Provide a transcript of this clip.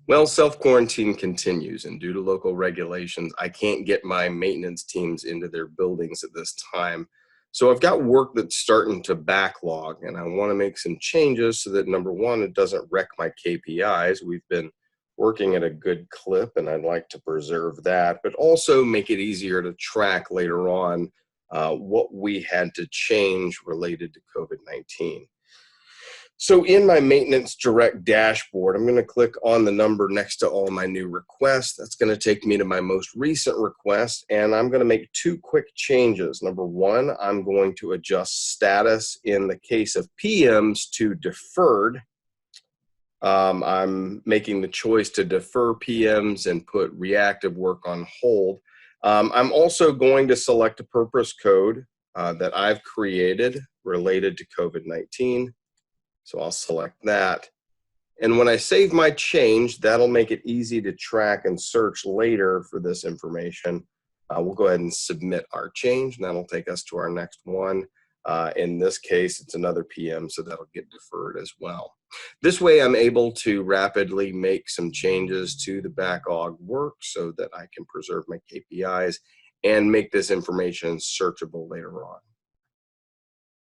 Well, self-quarantine continues, and due to local regulations, I can't get my maintenance teams into their buildings at this time. So I've got work that's starting to backlog, and I want to make some changes so that number one, it doesn't wreck my KPIs. We've been working at a good clip, and I'd like to preserve that, but also make it easier to track later on what we had to change related to COVID-19. So in my maintenance direct dashboard, I'm going to click on the number next to all my new requests. That's going to take me to my most recent request, and I'm going to make two quick changes. Number one, I'm going to adjust status in the case of PMs to deferred. I'm making the choice to defer PMs and put reactive work on hold. I'm also going to select a purpose code that I've created related to COVID-19. So I'll select that. And when I save my change, that'll make it easy to track and search later for this information. We'll go ahead and submit our change, and that'll take us to our next one. In this case, it's another PM, so that'll get deferred as well. This way, I'm able to rapidly make some changes to the backlog work so that I can preserve my KPIs and make this information searchable later on.